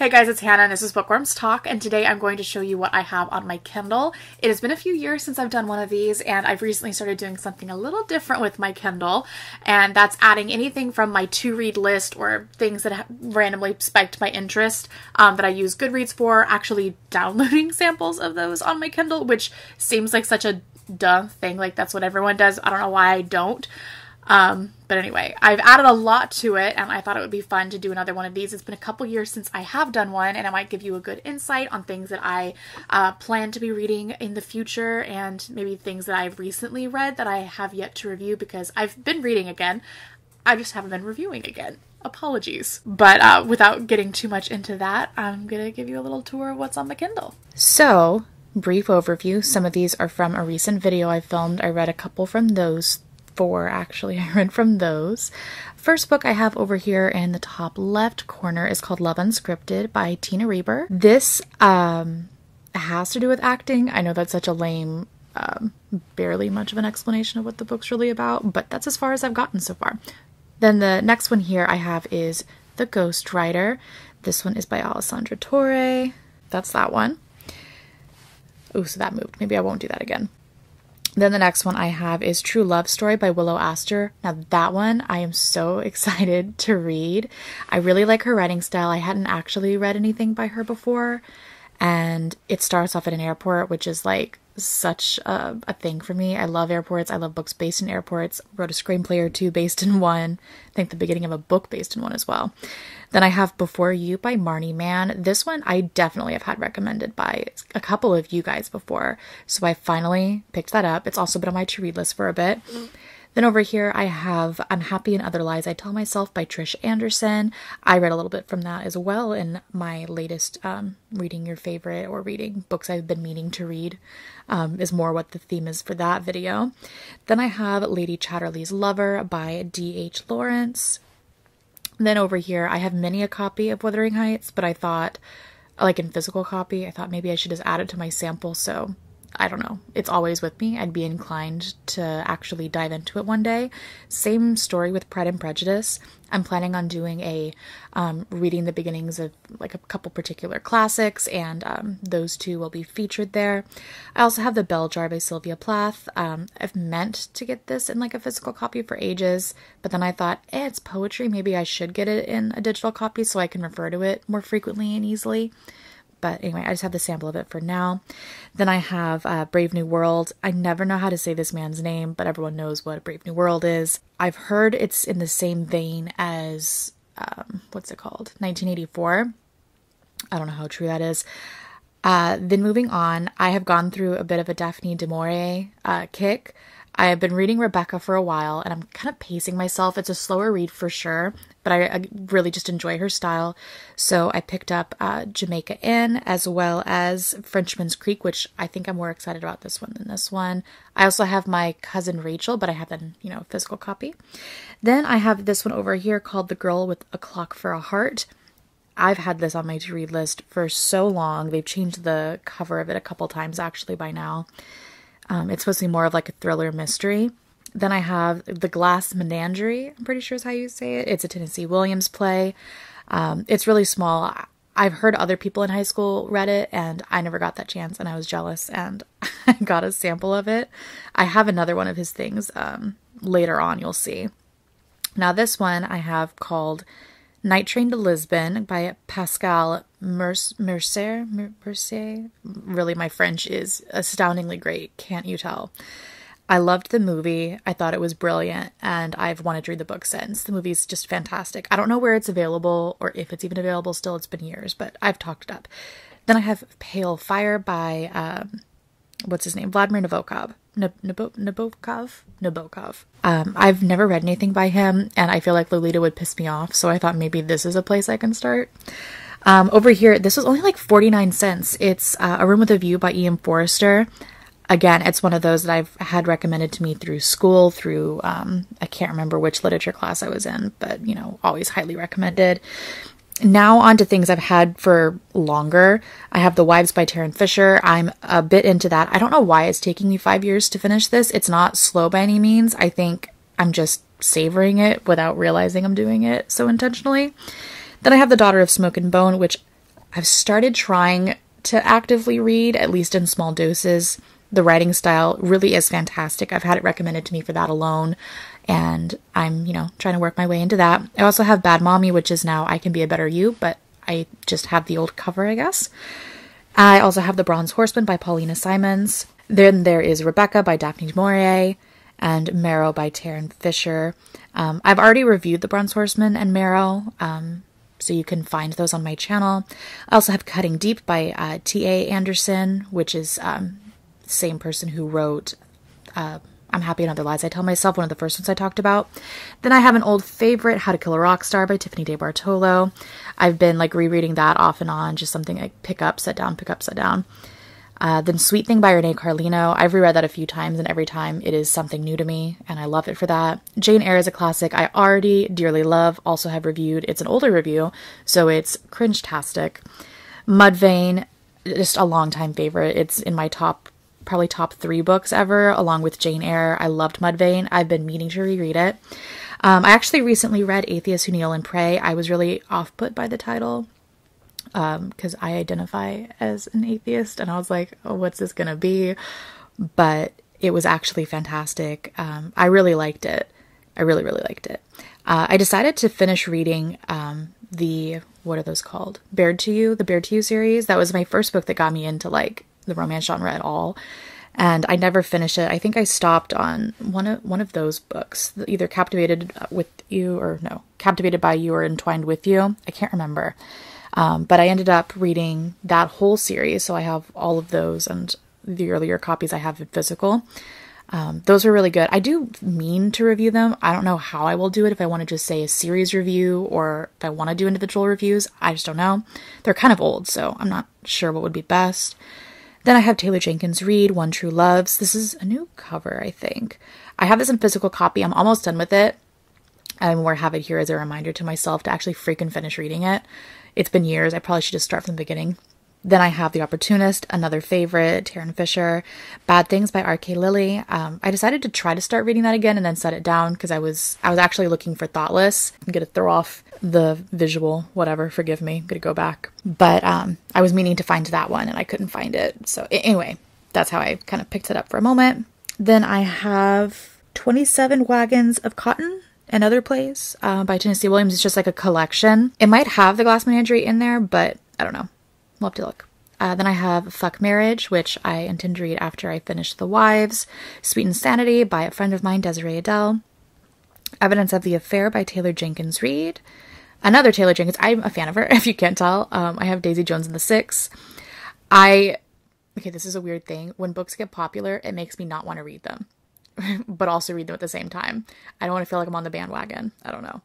Hey guys, it's Hannah and this is Bookworms Talk, and today I'm going to show you what I have on my Kindle. It has been a few years since I've done one of these, and I've recently started doing something a little different with my Kindle, and that's adding anything from my to-read list or things that have randomly spiked my interest that I use Goodreads for, actually downloading samples of those on my Kindle, which seems like such a duh thing, like that's what everyone does. I don't know why I don't. But anyway, I've added a lot to it and I thought it would be fun to do another one of these. It's been a couple years since I have done one, and I might give you a good insight on things that I plan to be reading in the future, and maybe things that I've recently read that I have yet to review because I've been reading again. I just haven't been reviewing again. Apologies. But without getting too much into that, I'm going to give you a little tour of what's on my Kindle. So, brief overview. Some of these are from a recent video I filmed. I read a couple from those. Actually, I read from those. First book I have over here in the top left corner is called Love Unscripted by Tina Reber. This has to do with acting. I know that's such a lame, barely much of an explanation of what the book's really about, but that's as far as I've gotten so far. Then the next one here I have is The Ghost Writer. This one is by Alessandra Torre. That's that one. Oh, so that moved. Maybe I won't do that again. Then the next one I have is True Love Story by Willow Astor. Now that one I am so excited to read. I really like her writing style. I hadn't actually read anything by her before. And it starts off at an airport, which is like such a thing for me. I love airports. I love books based in airports. Wrote a screenplay or two based in one. I think the beginning of a book based in one as well. Then I have Before You by Marnie Mann. This one I definitely have had recommended by a couple of you guys before, so I finally picked that up. It's also been on my to-read list for a bit. Then over here I have I'm Happy and Other Lies I Tell Myself by Trish Anderson. I read a little bit from that as well in my latest reading your favorite, or reading books I've been meaning to read, is more what the theme is for that video. Then I have Lady Chatterley's Lover by D.H. Lawrence. Then over here I have many a copy of Wuthering Heights, but I thought, like in physical copy, I thought maybe I should just add it to my sample, so I don't know. It's always with me. I'd be inclined to actually dive into it one day. Same story with Pride and Prejudice. I'm planning on doing a reading the beginnings of like a couple particular classics, and those two will be featured there. I also have The Bell Jar by Sylvia Plath. I've meant to get this in like a physical copy for ages, but then I thought, it's poetry. Maybe I should get it in a digital copy so I can refer to it more frequently and easily. But anyway, I just have the sample of it for now. Then I have Brave New World. I never know how to say this man's name, but everyone knows what Brave New World is. I've heard it's in the same vein as, what's it called? 1984. I don't know how true that is. Then moving on, I have gone through a bit of a Daphne Du Maurier kick. I have been reading Rebecca for a while, and I'm kind of pacing myself. It's a slower read for sure, but I really just enjoy her style. So I picked up Jamaica Inn as well as Frenchman's Creek, which I think I'm more excited about this one than this one. I also have My Cousin Rachel, but I have an, physical copy. Then I have this one over here called The Girl with a Clock for a Heart. I've had this on my to-read list for so long. They've changed the cover of it a couple times actually by now. It's supposed to be more of like a thriller mystery. Then I have The Glass Menagerie, I'm pretty sure is how you say it. It's a Tennessee Williams play. It's really small. I've heard other people in high school read it, and I never got that chance, and I was jealous, and I got a sample of it. I have another one of his things later on, you'll see. Now this one I have called Night Train to Lisbon by Pascal Mercier. Really, my French is astoundingly great, can't you tell? I loved the movie. I thought it was brilliant, and I've wanted to read the book since. The movie's just fantastic. I don't know where it's available, or if it's even available still. It's been years, but I've talked it up. Then I have Pale Fire by, what's his name? Vladimir Nabokov. Nabokov. I've never read anything by him, and I feel like Lolita would piss me off, so I thought maybe this is a place I can start. Over here, this was only like 49 cents. It's A Room with a View by E.M. Forrester. Again, it's one of those that I've had recommended to me through school, through, I can't remember which literature class I was in, but, always highly recommended. Now on to things I've had for longer. I have The Wives by Terence Fisher. I'm a bit into that. I don't know why it's taking me 5 years to finish this. It's not slow by any means. I think I'm just savoring it without realizing I'm doing it so intentionally. Then I have The Daughter of Smoke and Bone, which I've started trying to actively read, at least in small doses. The writing style really is fantastic. I've had it recommended to me for that alone, and I'm, trying to work my way into that. I also have Bad Mommy, which is now I Can Be a Better You, but I just have the old cover, I guess. I also have The Bronze Horseman by Paulina Simons. Then there is Rebecca by Daphne Du Maurier, and Marrow by Terence Fisher. I've already reviewed The Bronze Horseman and Marrow, so you can find those on my channel. I also have Cutting Deep by T.A. Anderson, which is the same person who wrote I'm Happy and Other Lies I Tell Myself, one of the first ones I talked about. Then I have an old favorite, How to Kill a Rock Star by Tiffany De Bartolo. I've been rereading that off and on, just something I pick up, set down, pick up, set down. Then Sweet Thing by Renee Carlino. I've reread that a few times, and every time it is something new to me, and I love it for that. Jane Eyre is a classic I already dearly love, also have reviewed. It's an older review, so it's cringe-tastic. Mudvayne, just a long-time favorite. It's in my probably top 3 books ever, along with Jane Eyre. I loved Mudvayne. I've been meaning to reread it. I actually recently read Atheists Who Kneel and Pray. I was really off-put by the title, because I identify as an atheist, and I was like, oh, what's this gonna be? But it was actually fantastic. I really liked it. I really, really liked it. I decided to finish reading what are those called? The Bared to You series. That was my first book that got me into the romance genre at all. And I never finished it. I think I stopped on one of those books, either Captivated by You or Entwined with You. I can't remember. But I ended up reading that whole series, so I have all of those, and the earlier copies I have in physical. Those were really good. I do mean to review them. I don't know how I will do it, if I want to just say a series review or if I want to do individual reviews. I just don't know. They're kind of old, so I'm not sure what would be best. Then I have Taylor Jenkins Reid, One True Loves. This is a new cover, I think. I have this in physical copy. I'm almost done with it. I more have it here as a reminder to myself to actually freaking finish reading it. It's been years. I probably should just start from the beginning. Then I have The Opportunist, another favorite, Terence Fisher. Bad Things by R.K. Lilly. I decided to try to start reading that again and then set it down because I was actually looking for Thoughtless. I'm going to throw off the visual, whatever, forgive me. I'm going to go back. But I was meaning to find that one and I couldn't find it. So anyway, that's how I kind of picked it up for a moment. Then I have 27 Wagons of Cotton, Another Place by Tennessee Williams. It's just like a collection. It might have the Glass Menagerie in there, but I don't know. We'll have to look. Then I have Fuck Marriage, which I intend to read after I finish The Wives. Sweet Insanity by a friend of mine, Desiree Adele. Evidence of the Affair by Taylor Jenkins Reid. Another Taylor Jenkins. I'm a fan of her, if you can't tell. I have Daisy Jones and the Six. Okay, this is a weird thing. When books get popular, it makes me not want to read them, but also read them at the same time. I don't want to feel like I'm on the bandwagon. I don't know.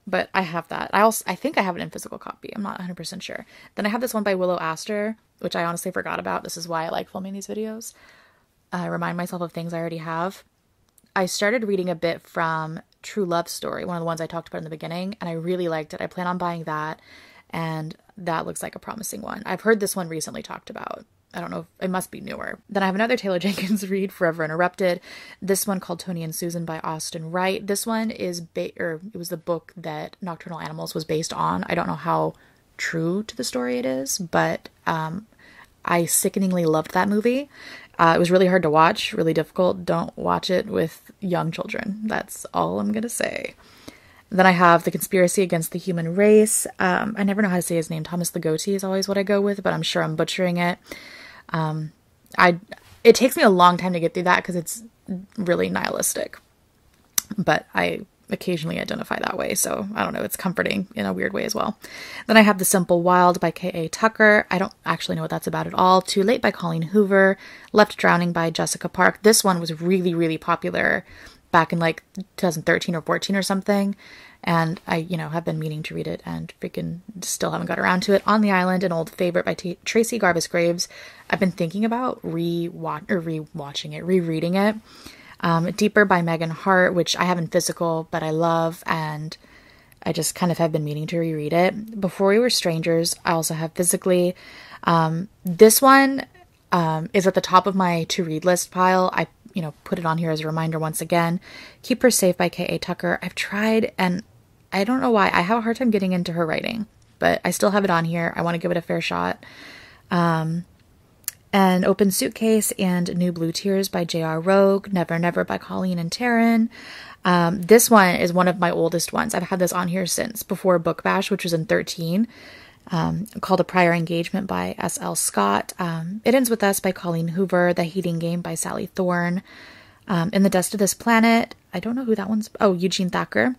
But I have that. I think I have it in physical copy. I'm not 100% sure. Then I have this one by Willow Astor, which I honestly forgot about. This is why I like filming these videos. I remind myself of things I already have. I started reading a bit from True Love Story, one of the ones I talked about in the beginning, and I really liked it. I plan on buying that, and that looks like a promising one. I've heard this one recently talked about. I don't know, if it must be newer. Then I have another Taylor Jenkins Reid, Forever Interrupted. This one called Tony and Susan by Austin Wright. This one is, it was the book that Nocturnal Animals was based on. I don't know how true to the story it is, but I sickeningly loved that movie. It was really hard to watch, really difficult. Don't watch it with young children. That's all I'm going to say. Then I have The Conspiracy Against the Human Race. I never know how to say his name. Thomas Ligotti is always what I go with, but I'm sure I'm butchering it. It takes me a long time to get through that because it's really nihilistic, but I occasionally identify that way. So I don't know. It's comforting in a weird way as well. Then I have The Simple Wild by K.A. Tucker. I don't actually know what that's about at all. Too Late by Colleen Hoover. Left Drowning by Jessica Park. This one was really, really popular back in 2013 or 14 or something. And I, have been meaning to read it and freaking still haven't got around to it. On the Island, an old favorite by Tracy Garbus Graves. I've been thinking about rereading it. Deeper by Megan Hart, which I have in physical, but I love, and I just kind of have been meaning to reread it. Before We Were Strangers, I also have physically. This one is at the top of my to-read list pile. I put it on here as a reminder once again. Keep Her Safe by K.A. Tucker. I've tried, and I don't know why. I have a hard time getting into her writing, but I still have it on here. I want to give it a fair shot. An Open Suitcase and New Blue Tears by J.R. Rogue, Never Never by Colleen and Taryn. This one is one of my oldest ones. I've had this on here since before Book Bash, which was in 13. Called A Prior Engagement by S.L. Scott. It Ends With Us by Colleen Hoover. The Hating Game by Sally Thorne. In the Dust of This Planet. I don't know who that one's. Oh, Eugene Thacker.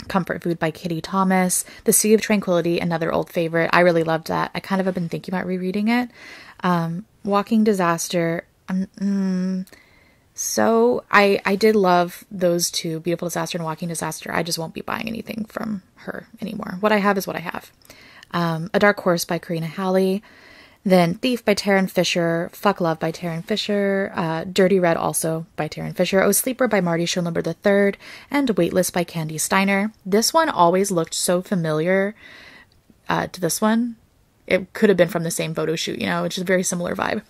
Comfort Food by Kitty Thomas. The Sea of Tranquility, another old favorite. I really loved that. I kind of have been thinking about rereading it. Walking Disaster. So I did love those two, Beautiful Disaster and Walking Disaster. I just won't be buying anything from her anymore. What I have is what I have. A Dark Horse by Karina Halley. Then Thief by Taryn Fisher. Fuck Love by Taryn Fisher. Dirty Red also by Taryn Fisher. Oh Sleeper by Marty Schoenleber III. And Weightless by Candy Steiner. This one always looked so familiar to this one. It could have been from the same photo shoot, you know, which is a very similar vibe.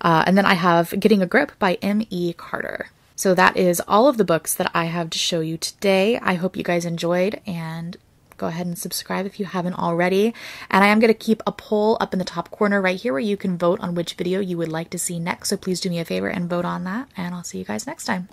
And then I have Getting a Grip by M.E. Carter. So that is all of the books that I have to show you today. I hope you guys enjoyed, and go ahead and subscribe if you haven't already. And I am going to keep a poll up in the top corner right here where you can vote on which video you would like to see next. So please do me a favor and vote on that, and I'll see you guys next time.